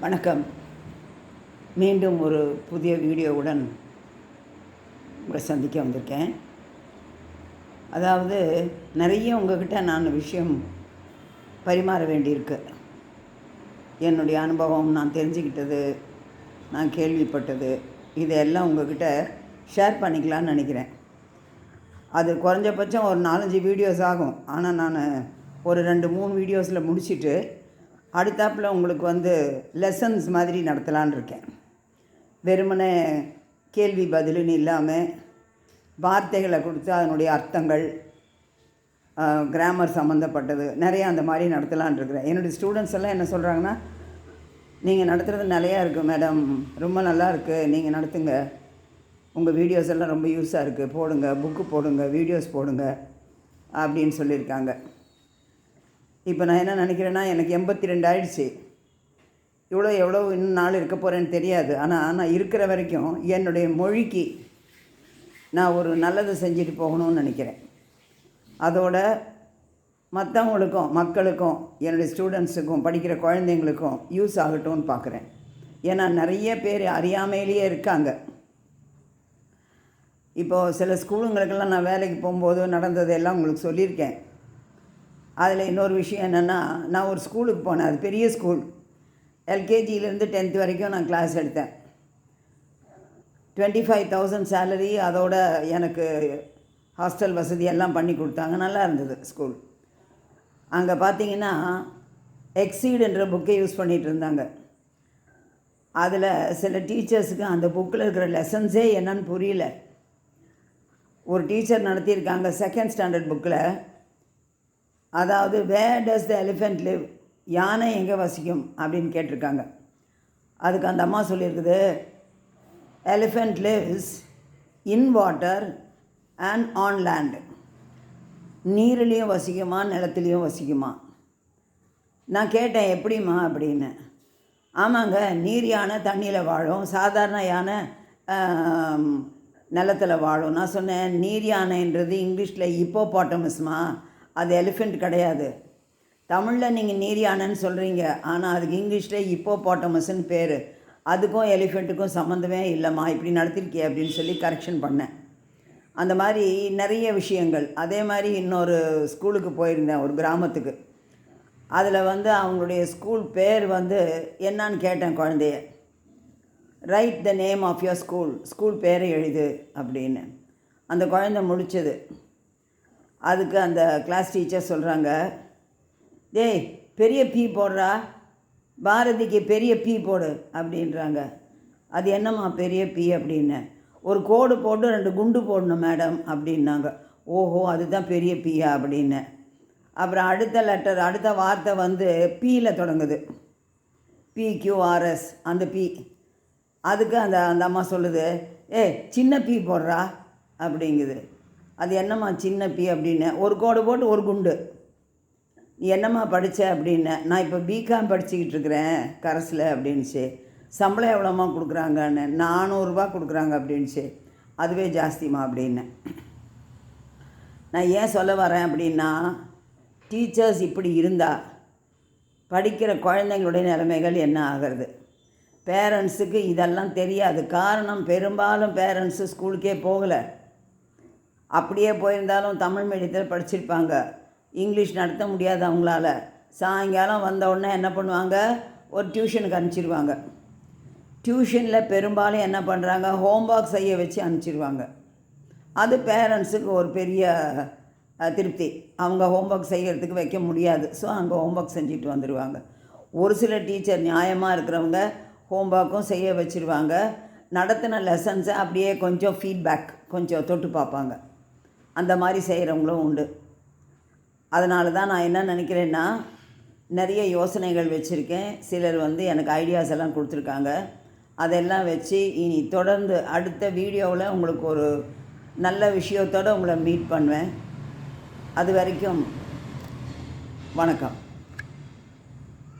வணக்கம். மீண்டும் ஒரு புதிய வீடியோவுடன் உங்களை சந்திக்க வந்திருக்கேன். அதாவது நிறைய உங்கள்கிட்ட நான் விஷயம் பரிமாற வேண்டியிருக்கு. என்னுடைய அனுபவம், நான் தெரிஞ்சுக்கிட்டது, நான் கேள்விப்பட்டது, இதையெல்லாம் உங்கள்கிட்ட ஷேர் பண்ணிக்கலான்னு நினைக்கிறேன். அது குறைஞ்சபட்சம் ஒரு 4-5 வீடியோஸ் ஆகும். ஆனால் நான் ஒரு 2-3 வீடியோஸில் முடிச்சுட்டு அடுத்தாப்பில் உங்களுக்கு லெசன்ஸ் மாதிரி நடத்தலான் இருக்கேன். வெறுமனே கேள்வி பதிலுன்னு இல்லாமல் வார்த்தைகளை கொடுத்து அதனுடைய அர்த்தங்கள், கிராமர் சம்மந்தப்பட்டது நிறையா அந்த மாதிரி நடத்தலான் இருக்கிறேன். என்னுடைய ஸ்டூடெண்ட்ஸ் எல்லாம் என்ன சொல்கிறாங்கன்னா, நீங்கள் நடத்துகிறது நிறையா இருக்குது மேடம், ரொம்ப நல்லா இருக்குது, நீங்கள் நடத்துங்க, உங்கள் வீடியோஸ் எல்லாம் ரொம்ப யூஸாக இருக்குது, போடுங்க, புக்கு போடுங்க, வீடியோஸ் போடுங்க அப்படின்னு சொல்லியிருக்காங்க. இப்போ நான் என்ன நினைக்கிறேன்னா, எனக்கு 82 ஆயிடுச்சு. எவ்வளோ இன்னும் நாள் இருக்க போகிறேன்னு தெரியாது. ஆனால் நான் இருக்கிற வரைக்கும் என்னுடைய மொழிக்கு நான் ஒரு நல்லது செஞ்சுட்டு போகணும்னு நினைக்கிறேன். அதோட மற்றவங்களுக்கும், மக்களுக்கும், என்னுடைய ஸ்டூடெண்ட்ஸுக்கும், படிக்கிற குழந்தைங்களுக்கும் யூஸ் ஆகட்டும்னு பார்க்குறேன். ஏன்னா நிறைய பேர் அறியாமையிலேயே இருக்காங்க. இப்போது சில ஸ்கூலுங்களுக்கெல்லாம் நான் வேலைக்கு போகும்போது நடந்ததெல்லாம் உங்களுக்கு சொல்லியிருக்கேன். அதில் இன்னொரு விஷயம் என்னென்னா, நான் ஒரு ஸ்கூலுக்கு போனேன். அது பெரிய ஸ்கூல். எல்கேஜியிலேருந்து 10th வரைக்கும் நான் கிளாஸ் எடுத்தேன். 25,000 சேலரி, அதோட எனக்கு ஹாஸ்டல் வசதி எல்லாம் பண்ணி கொடுத்தாங்க. நல்லா இருந்தது ஸ்கூல். அங்கே பார்த்தீங்கன்னா எக்ஸீடுன்ற புக்கை யூஸ் பண்ணிகிட்டு இருந்தாங்க. அதில் சில டீச்சர்ஸுக்கு அந்த புக்கில் இருக்கிற லெசன்ஸே என்னன்னு புரியல. ஒரு டீச்சர் நடத்தியிருக்காங்க 2nd ஸ்டாண்டர்ட் புக்கில். அதாவது வேர் டஸ் த எலிஃபெண்ட் லிவ், யானை எங்கே வசிக்கும் அப்படின்னு கேட்டிருக்காங்க. அதுக்கு அந்த அம்மா சொல்லியிருக்குது, elephant lives in water and on land. நீரிலையும் வசிக்குமா, நிலத்துலேயும் வசிக்குமா. நான் கேட்டேன் எப்படிம்மா அப்படின்னு. ஆமாங்க, நீர் யானை தண்ணியில் வாழும், சாதாரண யானை நிலத்தில் வாழும். நான் சொன்னேன், நீர் யானைன்றது இங்கிலீஷில் ஹிப்போபாட்டமஸ்மா, அது எலிஃபெண்ட் கிடையாது. தமிழில் நீங்கள் நீர் யானைன்னு சொல்கிறீங்க, ஆனால் அதுக்கு இங்கிலீஷில் ஹிப்போபாட்டமஸ்ன்னு பேர். அதுக்கும் எலிஃபெண்ட்டுக்கும் சம்மந்தமே இல்லைம்மா, இப்படி நடத்திருக்கே அப்படின்னு சொல்லி கரெக்ஷன் பண்ணேன். அந்த மாதிரி நிறைய விஷயங்கள். அதே மாதிரி இன்னொரு ஸ்கூலுக்கு போயிருந்தேன், ஒரு கிராமத்துக்கு. அதில் அவங்களுடைய ஸ்கூல் பேர் என்னான்னு கேட்டேன் குழந்தைய. Write the name of your school, school பேரை எழுது அப்படின்னு. அந்த குழந்தை முடித்தது. அதுக்கு அந்த கிளாஸ் டீச்சர் சொல்கிறாங்க, டேய் பெரிய பீ போடுறா, பாரதிக்கு பெரிய பீ போடு அப்படின்றாங்க. அது என்னம்மா பெரிய பீ அப்படின்னு. ஒரு கோடு போட்டு 2 குண்டு போடணும் மேடம் அப்படின்னாங்க. ஓஹோ, அதுதான் பெரிய பீயா அப்படின்னு. அப்புறம் அடுத்த லெட்டர், அடுத்த வார்த்தை பீயில் தொடங்குது, PQRS, அந்த பீ. அதுக்கு அந்த அம்மா சொல்லுது, சின்ன பீ போடுறா அப்படிங்குது. அது என்னம்மா சின்ன பீ அப்படின்னு. ஒரு கோடு போட்டு ஒரு குண்டு. நீ என்னம்மா படித்த அப்படின்னு. நான் இப்போ பிகாம் படிச்சுக்கிட்டு இருக்கிறேன் கரஸில் அப்படின்ச்சு. சம்பளம் எவ்வளோம்மா கொடுக்குறாங்கன்னு. 400 ரூபா கொடுக்குறாங்க அப்படின்ச்சு. அதுவே ஜாஸ்திம்மா அப்படின்னு. நான் ஏன் சொல்ல வரேன் அப்படின்னா, டீச்சர்ஸ் இப்படி இருந்தால் படிக்கிற குழந்தைங்களுடைய நிலைமைகள் என்ன ஆகிறது. பேரண்ட்ஸுக்கு இதெல்லாம் தெரியாது. காரணம், பெரும்பாலும் பேரண்ட்ஸு ஸ்கூலுக்கே போகலை. அப்படியே போயிருந்தாலும் தமிழ் மீடியத்தில் படிச்சிருப்பாங்க. இங்கிலீஷ் நடத்த முடியாது அவங்களால. சாயங்காலம் வந்த உடனே என்ன பண்ணுவாங்க, ஒரு டியூஷனுக்கு அனுப்பிச்சிடுவாங்க. டியூஷனில் பெரும்பாலும் என்ன பண்ணுறாங்க, ஹோம்ஒர்க் செய்ய வச்சு அனுப்பிச்சிடுவாங்க. அது பேரண்ட்ஸுக்கு ஒரு பெரிய திருப்தி. அவங்க ஹோம்ஒர்க் செய்கிறதுக்கு வைக்க முடியாது. ஸோ அங்கே ஹோம்ஒர்க் செஞ்சுட்டு வந்துடுவாங்க. ஒரு சில டீச்சர் நியாயமாக இருக்கிறவங்க ஹோம்ஒர்க்கும் செய்ய வச்சுருவாங்க. நடத்தின லெசன்ஸை அப்படியே கொஞ்சம் ஃபீட்பேக் கொஞ்சம் தொட்டு பார்ப்பாங்க. அந்த மாதிரி செய்கிறவங்களும் உண்டு. அதனால தான் நான் என்ன நினைக்கிறேன்னா, நிறைய யோசனைகள் வச்சுருக்கேன். சிலர் எனக்கு ஐடியாஸ் எல்லாம் கொடுத்துருக்காங்க. அதெல்லாம் வச்சு இனி தொடர்ந்து அடுத்த வீடியோவில் உங்களுக்கு ஒரு நல்ல விஷயத்தோடு உங்களை மீட் பண்ணுவேன். அது வரைக்கும் வணக்கம்.